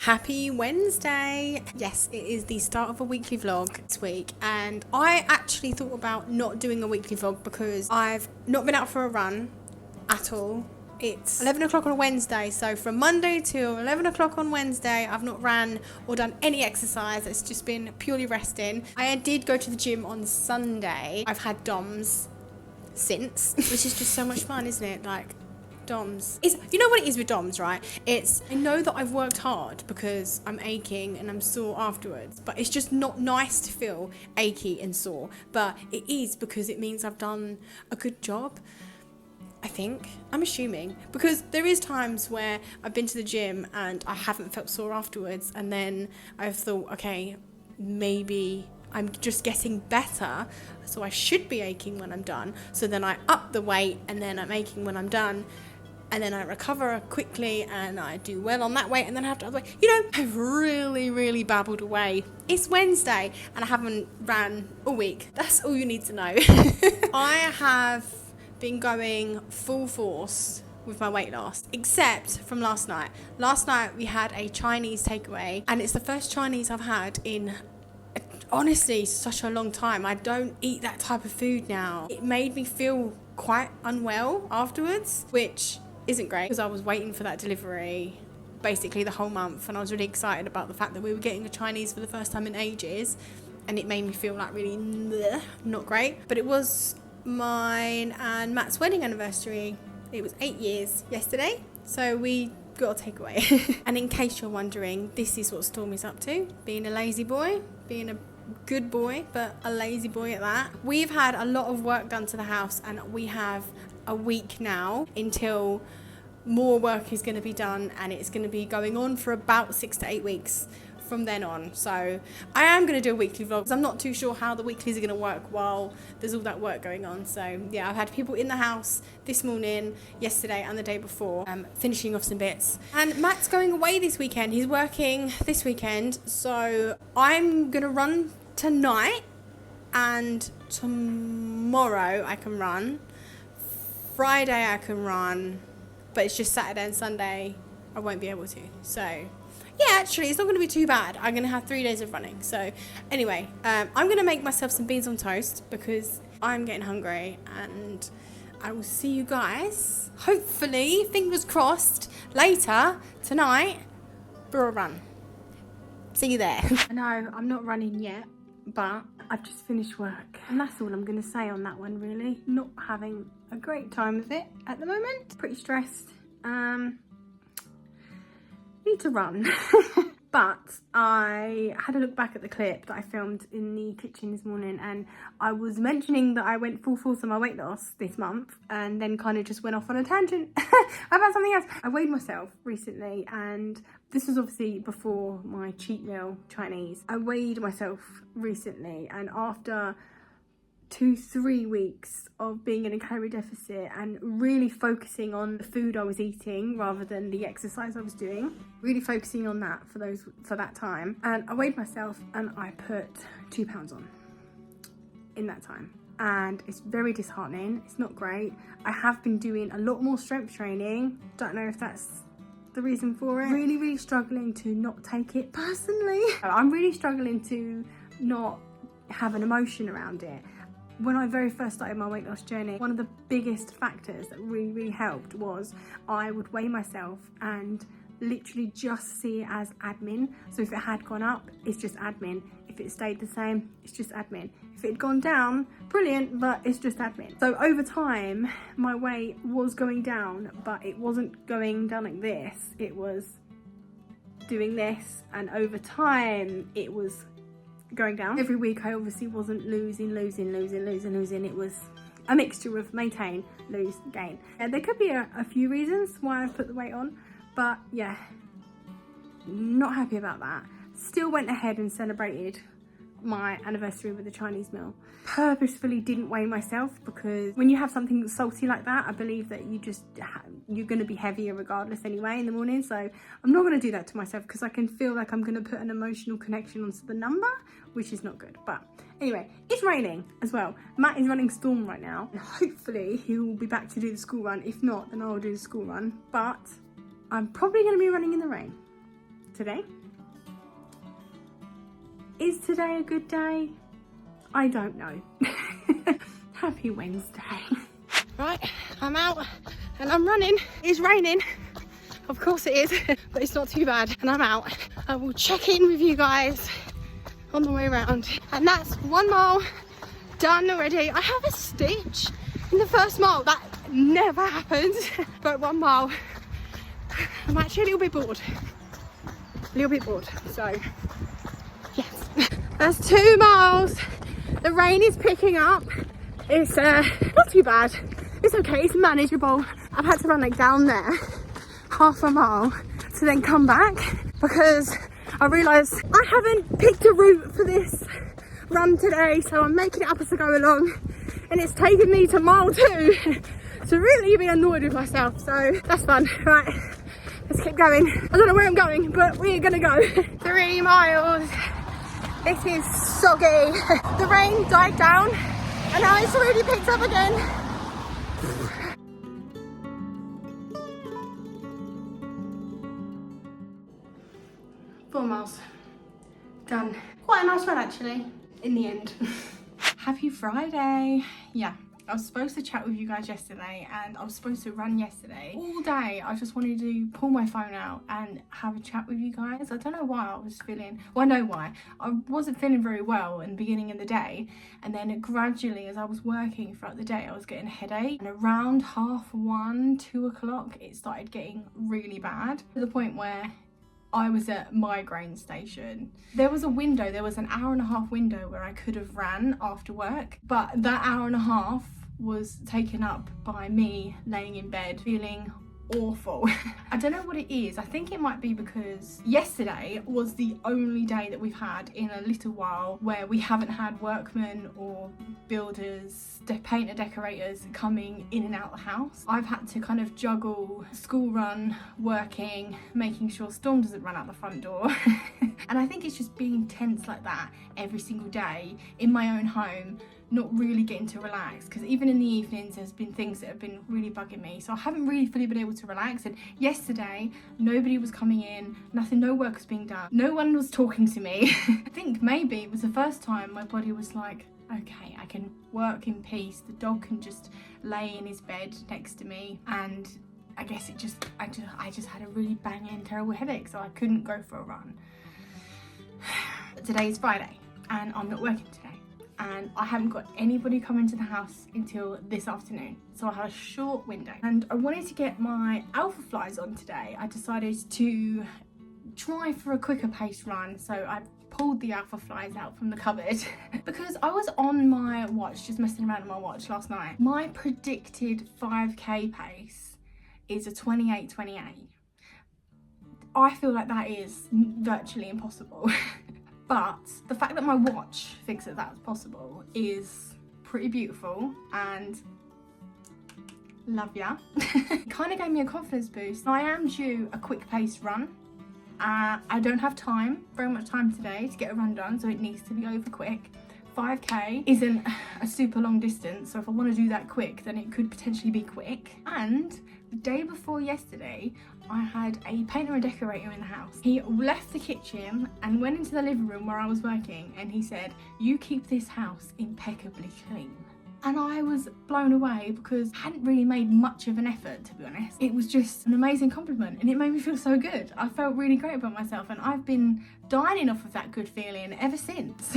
Happy Wednesday! Yes, it is the start of a weekly vlog this week, and I actually thought about not doing a weekly vlog because I've not been out for a run at all. It's 11 o'clock on a Wednesday, so from Monday till 11 o'clock on Wednesday I've not ran or done any exercise. It's just been purely resting. I did go to the gym on Sunday. I've had DOMs since, which is just so much fun, isn't it? Like, DOMs. You know what it is with DOMs, right? I know that I've worked hard because I'm aching and I'm sore afterwards, but it's just not nice to feel achy and sore. But it is because it means I've done a good job, I think. I'm assuming. Because there is times where I've been to the gym and I haven't felt sore afterwards, and then I've thought, okay, maybe I'm just getting better, so I should be aching when I'm done. So then I up the weight and then I'm aching when I'm done. And then I recover quickly and I do well on that weight, and then I have to, I've really babbled away. It's Wednesday and I haven't ran all week. That's all you need to know. I have been going full force with my weight loss, except from last night. Last night we had a Chinese takeaway, and it's the first Chinese I've had in honestly such a long time. I don't eat that type of food now. It made me feel quite unwell afterwards, which isn't great because I was waiting for that delivery basically the whole month, and I was really excited about the fact that we were getting a Chinese for the first time in ages, and it made me feel like really not great. But it was mine and Matt's wedding anniversary. It was 8 years yesterday, so we got a takeaway. And in case you're wondering, this is what Stormy's up to, being a lazy boy, being a good boy but a lazy boy at that. We've had a lot of work done to the house, and we have a week now until more work is going to be done, and it's going to be going on for about 6 to 8 weeks from then on. So I am going to do a weekly vlog because I'm not too sure how the weeklies are going to work while there's all that work going on. So yeah, I've had people in the house this morning, yesterday and the day before, finishing off some bits. And Matt's going away this weekend. He's working this weekend, so I'm going to run tonight, and tomorrow I can run. Friday I can run, but it's just Saturday and Sunday I won't be able to. So yeah, actually it's not going to be too bad. I'm going to have 3 days of running. So anyway, I'm going to make myself some beans on toast because I'm getting hungry, and I will see you guys, hopefully, fingers crossed, later tonight for a run. See you there. I know I'm not running yet, but I've just finished work, and that's all I'm going to say on that one, really. Not having a great time with it at the moment. Pretty stressed. Need to run. But I had a look back at the clip that I filmed in the kitchen this morning, and I was mentioning that I went full force on my weight loss this month, and then kind of just went off on a tangent about something else. I weighed myself recently, and this was obviously before my cheat meal Chinese. I weighed myself recently, and after 2-3 weeks of being in a calorie deficit and really focusing on the food I was eating rather than the exercise I was doing, really focusing on that for that time, and I weighed myself and I put 2 pounds on in that time, and it's very disheartening. It's not great. I have been doing a lot more strength training. Don't know if that's the reason for it. Really struggling to not take it personally. I'm really struggling to not have an emotion around it. When I very first started my weight loss journey, one of the biggest factors that really helped was I would weigh myself and literally just see it as admin. So if it had gone up, it's just admin. If it stayed the same, it's just admin. If it had gone down, brilliant, but it's just admin. So over time, my weight was going down, but it wasn't going down like this. It was doing this, and over time, it was going down. Every week I obviously wasn't losing. It was a mixture of maintain, lose, gain. There could be a few reasons why I've put the weight on, but yeah, not happy about that. Still went ahead and celebrated my anniversary with a Chinese meal. Purposefully didn't weigh myself because when you have something salty like that, I believe that you're going to be heavier regardless anyway in the morning. So I'm not going to do that to myself because I can feel like I'm going to put an emotional connection onto the number, which is not good. But anyway, it's raining as well. Matt is running Storm right now, and hopefully he will be back to do the school run. If not, then I'll do the school run, but I'm probably going to be running in the rain, today. Is today a good day? I don't know. Happy Wednesday. Right, I'm out and I'm running. It's raining. Of course it is, but it's not too bad. And I'm out. I will check in with you guys on the way around. And that's 1 mile done already. I have a stitch in the first mile. That never happens. But 1 mile, I'm actually a little bit bored. So, yes. That's 2 miles. The rain is picking up. It's not too bad. It's okay, it's manageable. I've had to run like down there, half a mile, to then come back because I realised I haven't picked a route for this run today, so I'm making it up as I go along, and it's taken me to mile 2 to really be annoyed with myself, so that's fun. Right, let's keep going. I don't know where I'm going, but we're gonna go. 3 miles. This is soggy. The rain died down and now it's really picked up again. 4 miles done. Quite a nice run actually, in the end. Happy Friday. Yeah, I was supposed to chat with you guys yesterday and I was supposed to run yesterday. All day I just wanted to pull my phone out and have a chat with you guys. I don't know why I was feeling, well I know why. I wasn't feeling very well in the beginning of the day, and then gradually as I was working throughout the day I was getting a headache, and around 1:30, 2 o'clock it started getting really bad, to the point where I was at migraine station. There was a window, there was an 1.5-hour window where I could have ran after work, but that 1.5 hours was taken up by me laying in bed feeling awful. I don't know what it is. I think it might be because yesterday was the only day that we've had in a little while where we haven't had workmen or builders, painter decorators coming in and out the house. I've had to kind of juggle school run, working, making sure Storm doesn't run out the front door. And I think it's just being tense like that every single day in my own home, not really getting to relax, because even in the evenings there's been things that have been really bugging me, so I haven't really fully been able to relax. And yesterday nobody was coming in, no work was being done, no one was talking to me. I think maybe it was the first time my body was like, okay, I can work in peace, the dog can just lay in his bed next to me, and I guess I just had a really banging terrible headache, so I couldn't go for a run. But today is Friday and I'm not working today, and I haven't got anybody coming to the house until this afternoon, so I have a short window. And I wanted to get my alpha flies on today. I decided to try for a quicker pace run, so I pulled the alpha flies out from the cupboard because I was on my watch, just messing around on my watch last night. My predicted 5k pace is a 28:28. I feel like that is virtually impossible. But the fact that my watch thinks that that's possible is pretty beautiful, and love ya. Kind of gave me a confidence boost. I am due a quick pace run. I don't have very much time today to get a run done, so it needs to be over quick. 5k isn't a super long distance, so if I want to do that quick, then it could potentially be quick. And the day before yesterday, I had a painter and decorator in the house. He left the kitchen and went into the living room where I was working, and he said, "You keep this house impeccably clean." And I was blown away because I hadn't really made much of an effort, to be honest. It was just an amazing compliment and it made me feel so good. I felt really great about myself, and I've been dining off of that good feeling ever since.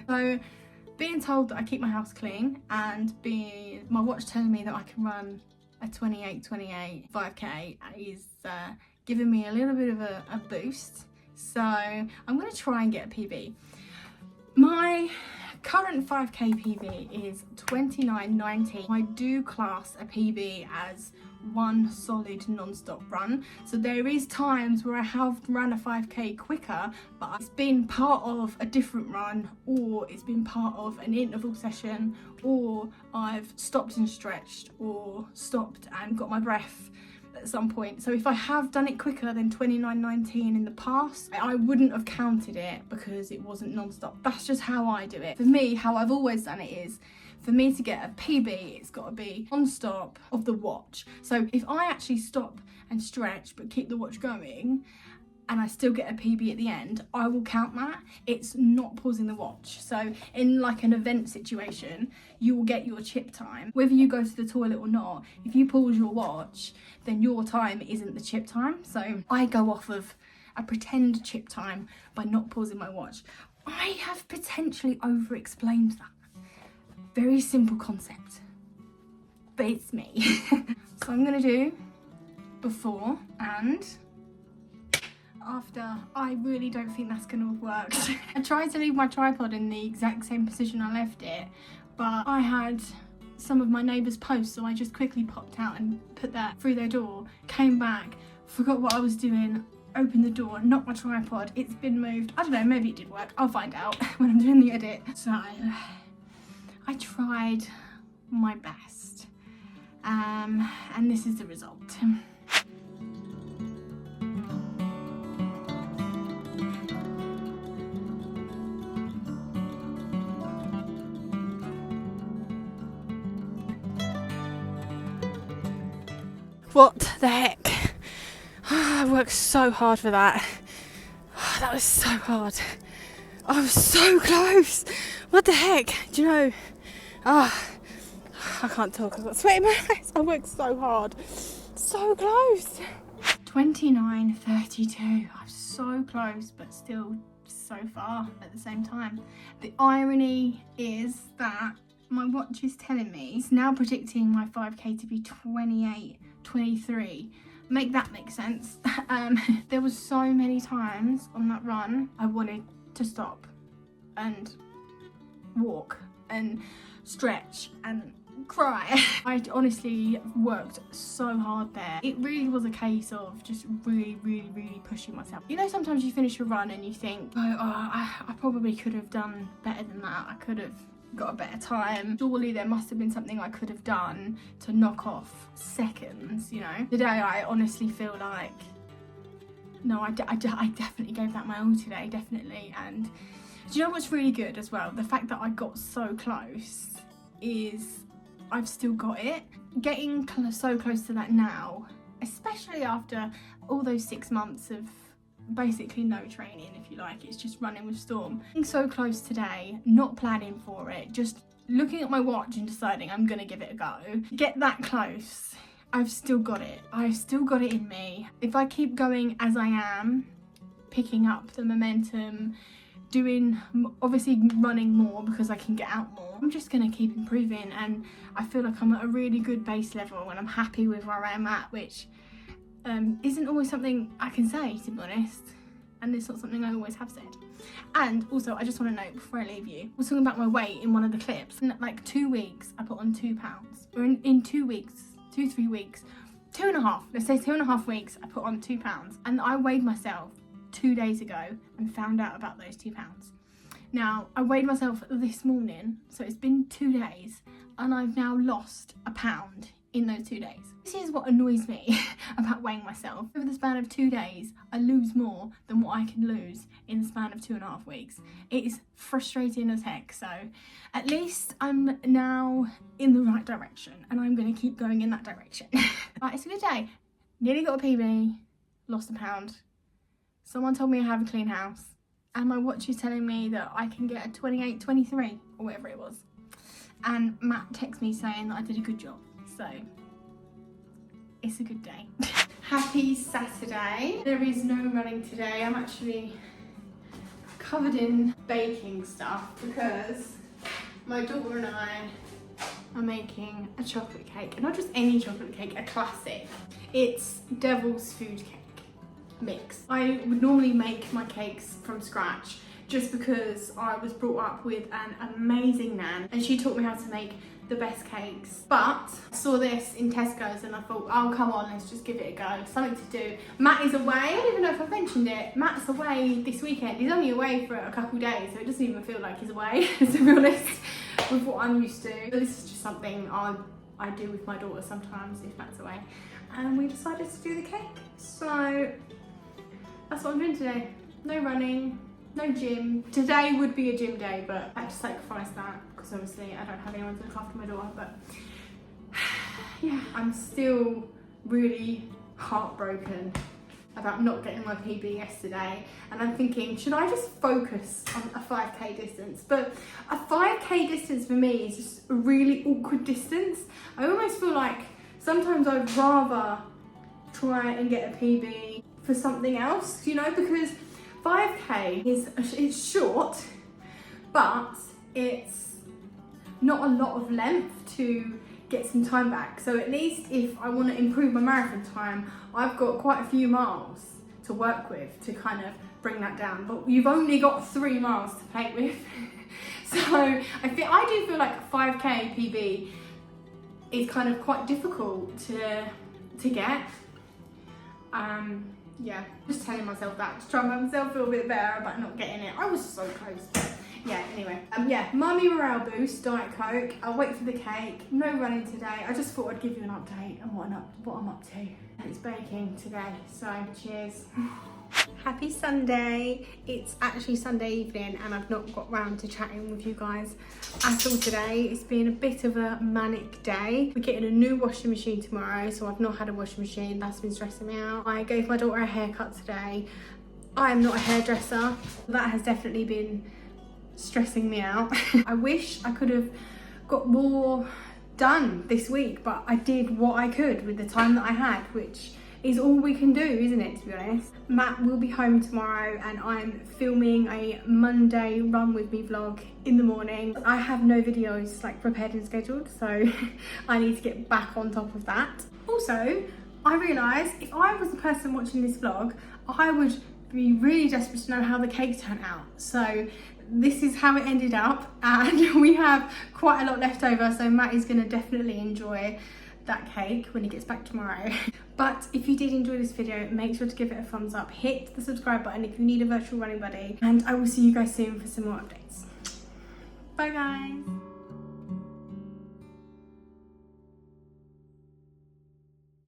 So being told that I keep my house clean, and my watch telling me that I can run a 28:28 5k is giving me a little bit of a boost. So I'm going to try and get a PB. My current 5k PB is 29:19. I do class a PB as one solid non-stop run, so there is times where I have run a 5k quicker, but it's been part of a different run, or it's been part of an interval session, or I've stopped and stretched, or stopped and got my breath at some point. So if I have done it quicker than 29:19 in the past, I wouldn't have counted it because it wasn't non-stop. That's just how I do it. For me, how I've always done it is, for me to get a PB, it's got to be non-stop of the watch. So if I actually stop and stretch but keep the watch going, and I still get a PB at the end, I will count that. It's not pausing the watch. So in like an event situation, you will get your chip time. Whether you go to the toilet or not, if you pause your watch, then your time isn't the chip time. So I go off of a pretend chip time by not pausing my watch. I have potentially over-explained that. Very simple concept, but it's me. So I'm gonna do before and after. I really don't think that's gonna work. I tried to leave my tripod in the exact same position I left it, but I had some of my neighbours' posts, so I just quickly popped out and put that through their door, came back, forgot what I was doing, opened the door, knocked my tripod, it's been moved. I don't know, maybe it did work. I'll find out when I'm doing the edit. So I tried my best, and this is the result. What the heck? I worked so hard for that. That was so hard. I was so close. What the heck? Do you know? I can't talk. I've got sweat in my eyes. I worked so hard. So close. 29:32. I'm so close, but still so far at the same time. The irony is that my watch is telling me it's now predicting my 5k to be 28:23. Make that make sense. There was so many times on that run I wanted to stop and walk and stretch and cry. I honestly worked so hard there. It really was a case of just really pushing myself. You know, sometimes you finish a run and you think, I probably could have done better than that. I could have got a better time. Surely there must have been something I could have done to knock off seconds, you know. Today I honestly feel like, no, I definitely gave that my all today, definitely. And do you know what's really good as well? The fact that I got so close is I've still got it. Getting so close to that now, especially after all those 6 months of basically no training, if you like, it's just running with Storm. Being so close today, not planning for it, just looking at my watch and deciding I'm gonna give it a go. Get that close, I've still got it. I've still got it in me. If I keep going as I am, picking up the momentum, obviously running more because I can get out more, I'm just gonna keep improving, and I feel like I'm at a really good base level and I'm happy with where I'm at, which isn't always something I can say, to be honest, and it's not something I always have said. And also, I just want to note before I leave you, I was talking about my weight in one of the clips. In like 2 weeks, I put on 2 pounds. Or in 2 weeks, 3 weeks, 2.5, let's say 2.5 weeks, I put on 2 pounds. And I weighed myself 2 days ago and found out about those 2 pounds. Now, I weighed myself this morning, so it's been 2 days, and I've now lost a pound in those 2 days. This is what annoys me about weighing myself. Over the span of 2 days, I lose more than what I can lose in the span of 2.5 weeks. It is frustrating as heck, so at least I'm now in the right direction, and I'm going to keep going in that direction. Right, it's a good day. Nearly got a PB, lost a pound. Someone told me I have a clean house, and my watch is telling me that I can get a 28:23 or whatever it was. And Matt texted me saying that I did a good job. So, it's a good day. Happy Saturday. There is no running today. I'm actually covered in baking stuff because my daughter and I are making a chocolate cake. And not just any chocolate cake, a classic. It's Devil's Food Cake mix. I would normally make my cakes from scratch just because I was brought up with an amazing nan and she taught me how to make the best cakes. But I saw this in Tesco's and I thought, oh come on, let's just give it a go. Something to do. Matt is away. I don't even know if I've mentioned it. Matt's away this weekend. He's only away for a couple of days, so it doesn't even feel like he's away, to be honest, with what I'm used to. But this is just something I do with my daughter sometimes if Matt's away. And we decided to do the cake. So that's what I'm doing today. No running, no gym. Today would be a gym day, but I had to sacrifice that because obviously I don't have anyone to look after my daughter. But yeah, I'm still really heartbroken about not getting my PB yesterday, and I'm thinking, should I just focus on a 5k distance? But a 5k distance for me is just a really awkward distance. I almost feel like sometimes I'd rather try and get a PB for something else, you know, because 5k it's short, but it's not a lot of length to get some time back. So at least if I want to improve my marathon time, I've got quite a few miles to work with to kind of bring that down. But you've only got 3 miles to play with. So I do feel like 5k PB is kind of quite difficult to get. Yeah, just telling myself that, to try and make myself feel a bit better about not getting it. I was so close. Yeah, anyway, yeah, mummy morale boost, Diet Coke. I'll wait for the cake. No running today. I just thought I'd give you an update on what I'm up to. It's baking today, so cheers. Happy Sunday. It's actually Sunday evening and I've not got round to chatting with you guys at all today. It's been a bit of a manic day. We're getting a new washing machine tomorrow, so I've not had a washing machine. That's been stressing me out. I gave my daughter a haircut today. I am not a hairdresser. That has definitely been stressing me out. I wish I could have got more done this week, but I did what I could with the time that I had, which is all we can do, isn't it, to be honest? Matt will be home tomorrow and I'm filming a Monday Run With Me vlog in the morning. I have no videos like prepared and scheduled, so I need to get back on top of that. Also, I realised if I was the person watching this vlog, I would be really desperate to know how the cake turned out. So this is how it ended up, and we have quite a lot left over, so Matt is going to definitely enjoy that cake when he gets back tomorrow. But if you did enjoy this video, make sure to give it a thumbs up, hit the subscribe button if you need a virtual running buddy, and I will see you guys soon for some more updates. Bye guys.